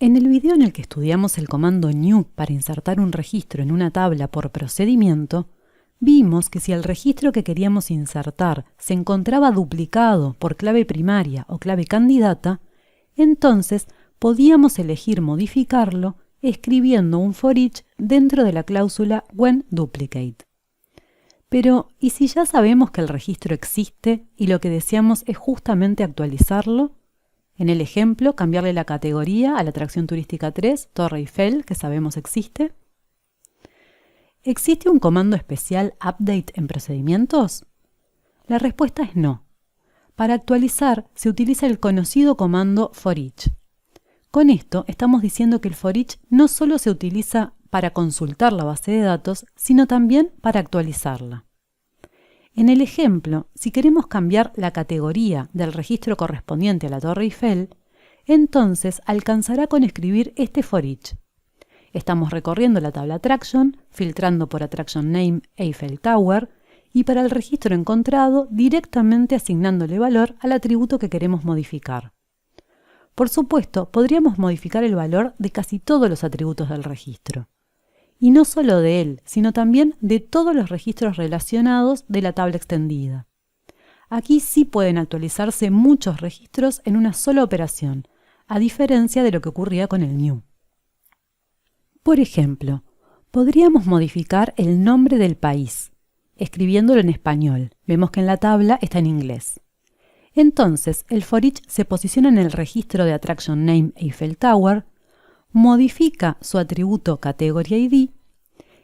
En el video en el que estudiamos el comando new para insertar un registro en una tabla por procedimiento, vimos que si el registro que queríamos insertar se encontraba duplicado por clave primaria o clave candidata, entonces podíamos elegir modificarlo escribiendo un for each dentro de la cláusula WhenDuplicate. Pero, ¿y si ya sabemos que el registro existe y lo que deseamos es justamente actualizarlo? En el ejemplo, cambiarle la categoría a la atracción turística 3, Torre Eiffel, que sabemos existe. ¿Existe un comando especial update en procedimientos? La respuesta es no. Para actualizar se utiliza el conocido comando for each. Con esto estamos diciendo que el for each no solo se utiliza para consultar la base de datos, sino también para actualizarla. En el ejemplo, si queremos cambiar la categoría del registro correspondiente a la Torre Eiffel, entonces alcanzará con escribir este for each. Estamos recorriendo la tabla Attraction, filtrando por Attraction Name Eiffel Tower, y para el registro encontrado directamente asignándole valor al atributo que queremos modificar. Por supuesto, podríamos modificar el valor de casi todos los atributos del registro. Y no solo de él, sino también de todos los registros relacionados de la tabla extendida. Aquí sí pueden actualizarse muchos registros en una sola operación, a diferencia de lo que ocurría con el new. Por ejemplo, podríamos modificar el nombre del país, escribiéndolo en español. Vemos que en la tabla está en inglés. Entonces, el for each se posiciona en el registro de Attraction Name Eiffel Tower, modifica su atributo Category ID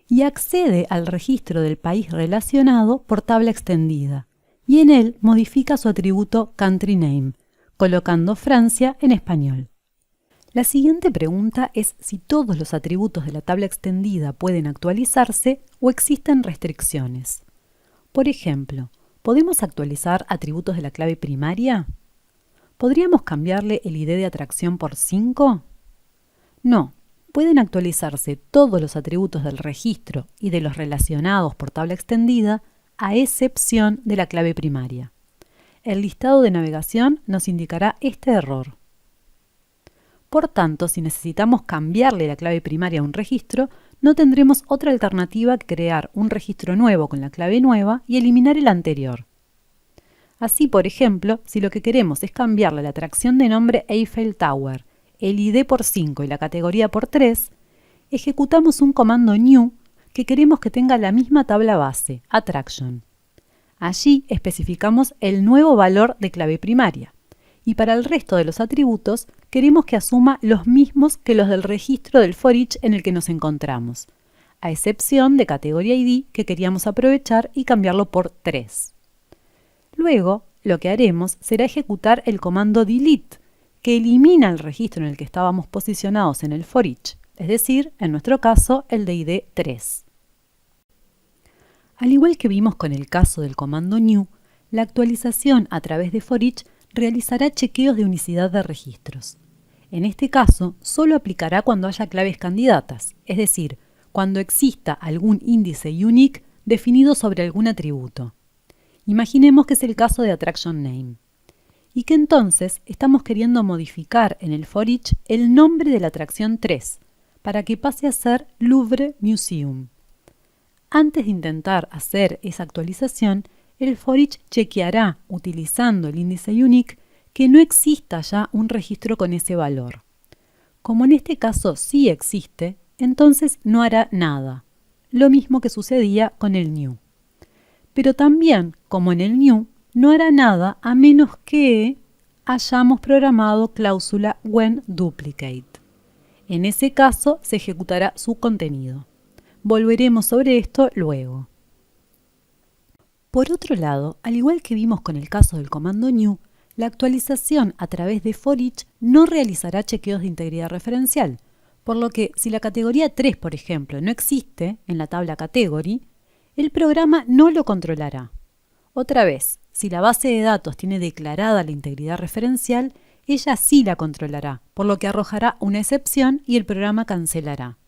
y accede al registro del país relacionado por tabla extendida, y en él modifica su atributo Country Name, colocando Francia en español. La siguiente pregunta es si todos los atributos de la tabla extendida pueden actualizarse o existen restricciones. Por ejemplo, ¿podemos actualizar atributos de la clave primaria? ¿Podríamos cambiarle el ID de atracción por 5? No, pueden actualizarse todos los atributos del registro y de los relacionados por tabla extendida, a excepción de la clave primaria. El listado de navegación nos indicará este error. Por tanto, si necesitamos cambiarle la clave primaria a un registro, no tendremos otra alternativa que crear un registro nuevo con la clave nueva y eliminar el anterior. Así, por ejemplo, si lo que queremos es cambiarle la atracción de nombre Eiffel Tower, el ID por 5 y la categoría por 3, ejecutamos un comando new que queremos que tenga la misma tabla base, Attraction. Allí especificamos el nuevo valor de clave primaria, y para el resto de los atributos queremos que asuma los mismos que los del registro del for each en el que nos encontramos, a excepción de Category ID que queríamos aprovechar y cambiarlo por 3. Luego, lo que haremos será ejecutar el comando delete, que elimina el registro en el que estábamos posicionados en el for each, es decir, en nuestro caso, el de ID 3. Al igual que vimos con el caso del comando new, la actualización a través de for each realizará chequeos de unicidad de registros. En este caso, solo aplicará cuando haya claves candidatas, es decir, cuando exista algún índice unique definido sobre algún atributo. Imaginemos que es el caso de Attraction Name. Y que entonces estamos queriendo modificar en el for each el nombre de la atracción 3, para que pase a ser Louvre Museum. Antes de intentar hacer esa actualización, el for each chequeará, utilizando el índice unique, que no exista ya un registro con ese valor. Como en este caso sí existe, entonces no hará nada, lo mismo que sucedía con el new. Pero también, como en el new, no hará nada a menos que hayamos programado cláusula WhenDuplicate. En ese caso se ejecutará su contenido. Volveremos sobre esto luego. Por otro lado, al igual que vimos con el caso del comando new, la actualización a través de for each no realizará chequeos de integridad referencial, por lo que si la categoría 3, por ejemplo, no existe en la tabla category, el programa no lo controlará. Otra vez, si la base de datos tiene declarada la integridad referencial, ella sí la controlará, por lo que arrojará una excepción y el programa cancelará.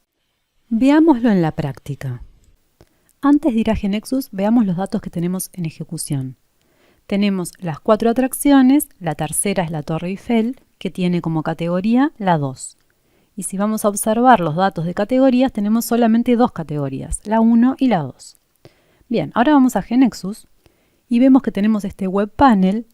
Veámoslo en la práctica. Antes de ir a GeneXus, veamos los datos que tenemos en ejecución. Tenemos las 4 atracciones, la tercera es la Torre Eiffel, que tiene como categoría la 2. Y si vamos a observar los datos de categorías, tenemos solamente dos categorías, la 1 y la 2. Bien, ahora vamos a GNexus y vemos que tenemos este web panel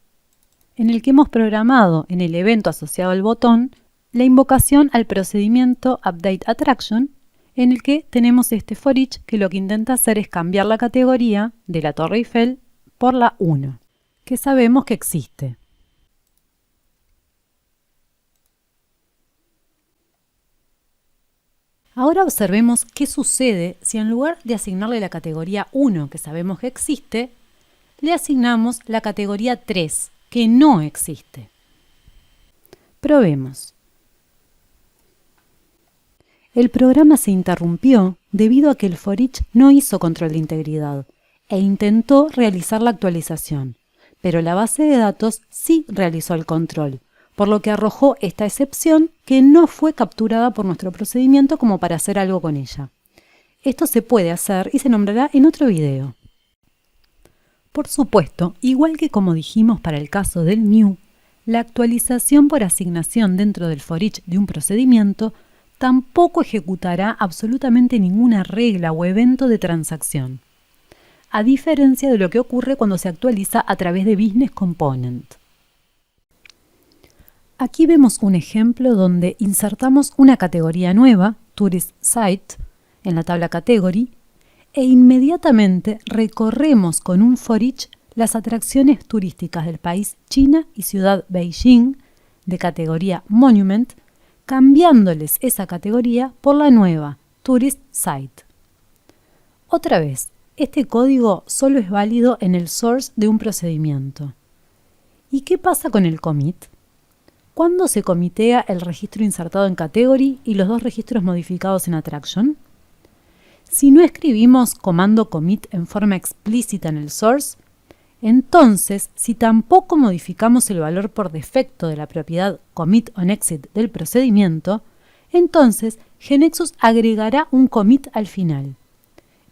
en el que hemos programado en el evento asociado al botón la invocación al procedimiento UpdateAttraction, en el que tenemos este for each que lo que intenta hacer es cambiar la categoría de la Torre Eiffel por la 1, que sabemos que existe. Ahora observemos qué sucede si en lugar de asignarle la categoría 1, que sabemos que existe, le asignamos la categoría 3, que no existe. Probemos. El programa se interrumpió debido a que el for each no hizo control de integridad e intentó realizar la actualización, pero la base de datos sí realizó el control, por lo que arrojó esta excepción que no fue capturada por nuestro procedimiento como para hacer algo con ella. Esto se puede hacer y se nombrará en otro video. Por supuesto, igual que como dijimos para el caso del new, la actualización por asignación dentro del for each de un procedimiento tampoco ejecutará absolutamente ninguna regla o evento de transacción, a diferencia de lo que ocurre cuando se actualiza a través de Business Component. Aquí vemos un ejemplo donde insertamos una categoría nueva, Tourist Site, en la tabla Category, e inmediatamente recorremos con un for each las atracciones turísticas del país China y ciudad Beijing, de categoría Monument, cambiándoles esa categoría por la nueva, Tourist Site. Otra vez, este código solo es válido en el source de un procedimiento. ¿Y qué pasa con el commit? ¿Cuándo se comitea el registro insertado en Category y los dos registros modificados en Attraction? Si no escribimos comando commit en forma explícita en el source, entonces, si tampoco modificamos el valor por defecto de la propiedad commit_on_exit del procedimiento, entonces GNexus agregará un commit al final.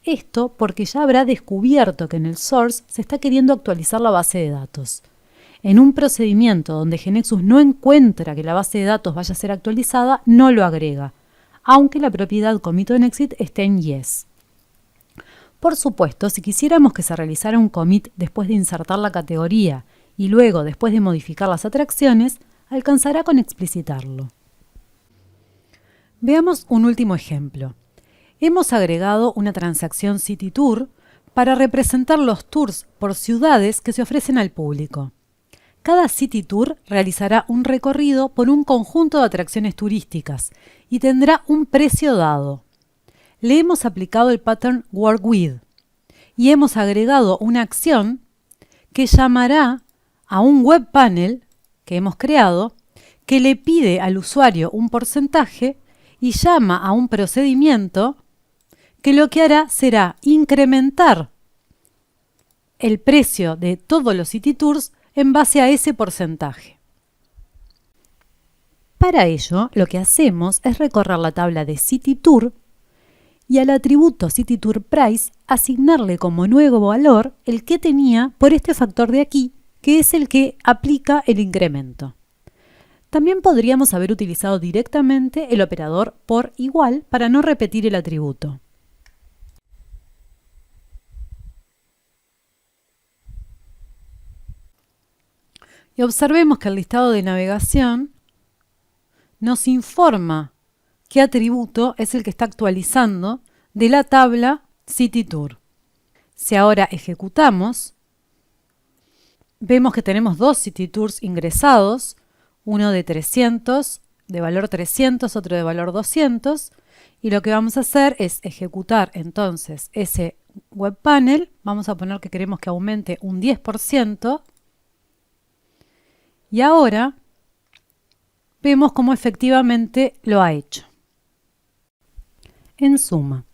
Esto porque ya habrá descubierto que en el source se está queriendo actualizar la base de datos. En un procedimiento donde GNexus no encuentra que la base de datos vaya a ser actualizada, no lo agrega, aunque la propiedad commit_on_exit esté en yes. Por supuesto, si quisiéramos que se realizara un commit después de insertar la categoría y luego después de modificar las atracciones, alcanzará con explicitarlo. Veamos un último ejemplo. Hemos agregado una transacción City Tour para representar los tours por ciudades que se ofrecen al público. Cada City Tour realizará un recorrido por un conjunto de atracciones turísticas y tendrá un precio dado. Le hemos aplicado el pattern workWith y hemos agregado una acción que llamará a un web panel que hemos creado que le pide al usuario un porcentaje y llama a un procedimiento que lo que hará será incrementar el precio de todos los City Tours en base a ese porcentaje. Para ello, lo que hacemos es recorrer la tabla de City Tour y al atributo City Tour Price asignarle como nuevo valor el que tenía por este factor de aquí, que es el que aplica el incremento. También podríamos haber utilizado directamente el operador por igual para no repetir el atributo. Y observemos que el listado de navegación nos informa qué atributo es el que está actualizando de la tabla City Tour. Si ahora ejecutamos, vemos que tenemos dos City Tours ingresados, uno de 300, de valor 300, otro de valor 200, y lo que vamos a hacer es ejecutar entonces ese web panel. Vamos a poner que queremos que aumente un 10%, y ahora vemos cómo efectivamente lo ha hecho. En suma,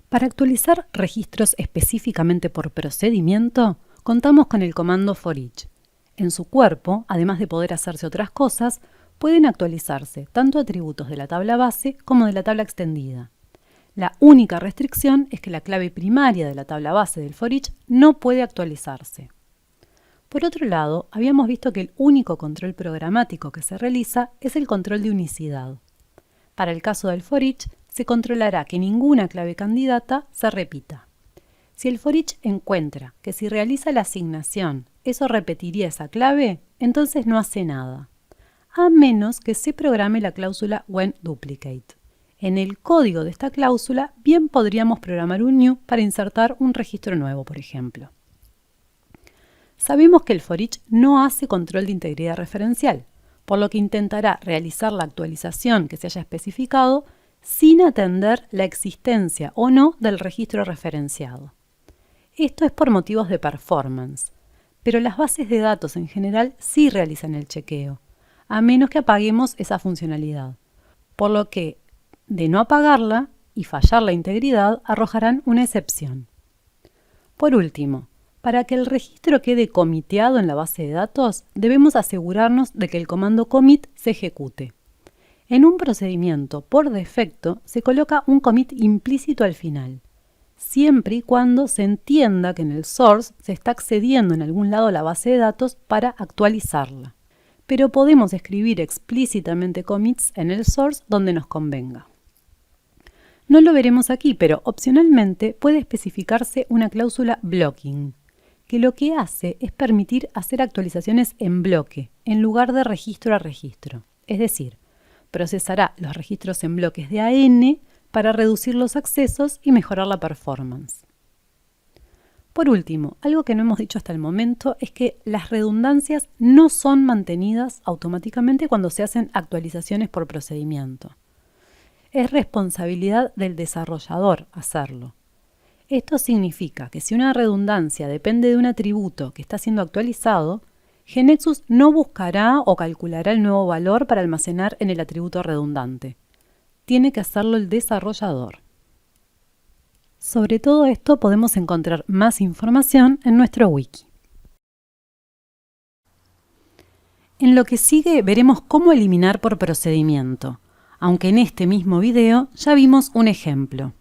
para actualizar registros específicamente por procedimiento, contamos con el comando for each. En su cuerpo, además de poder hacerse otras cosas, pueden actualizarse tanto atributos de la tabla base como de la tabla extendida. La única restricción es que la clave primaria de la tabla base del for each no puede actualizarse. Por otro lado, habíamos visto que el único control programático que se realiza es el control de unicidad. Para el caso del for each, se controlará que ninguna clave candidata se repita. Si el for each encuentra que si realiza la asignación eso repetiría esa clave, entonces no hace nada, a menos que se programe la cláusula WhenDuplicate. En el código de esta cláusula bien podríamos programar un new para insertar un registro nuevo, por ejemplo. Sabemos que el for each no hace control de integridad referencial, por lo que intentará realizar la actualización que se haya especificado sin atender la existencia o no del registro referenciado. Esto es por motivos de performance, pero las bases de datos en general sí realizan el chequeo, a menos que apaguemos esa funcionalidad, por lo que, de no apagarla y fallar la integridad, arrojarán una excepción. Por último, para que el registro quede comiteado en la base de datos, debemos asegurarnos de que el comando commit se ejecute. En un procedimiento, por defecto, se coloca un commit implícito al final, siempre y cuando se entienda que en el source se está accediendo en algún lado a la base de datos para actualizarla. Pero podemos escribir explícitamente commits en el source donde nos convenga. No lo veremos aquí, pero opcionalmente puede especificarse una cláusula blocking, que lo que hace es permitir hacer actualizaciones en bloque, en lugar de registro a registro. Es decir, procesará los registros en bloques de AN para reducir los accesos y mejorar la performance. Por último, algo que no hemos dicho hasta el momento es que las redundancias no son mantenidas automáticamente cuando se hacen actualizaciones por procedimiento. Es responsabilidad del desarrollador hacerlo. Esto significa que si una redundancia depende de un atributo que está siendo actualizado, GNexus no buscará o calculará el nuevo valor para almacenar en el atributo redundante. Tiene que hacerlo el desarrollador. Sobre todo esto podemos encontrar más información en nuestro wiki. En lo que sigue veremos cómo eliminar por procedimiento, aunque en este mismo video ya vimos un ejemplo.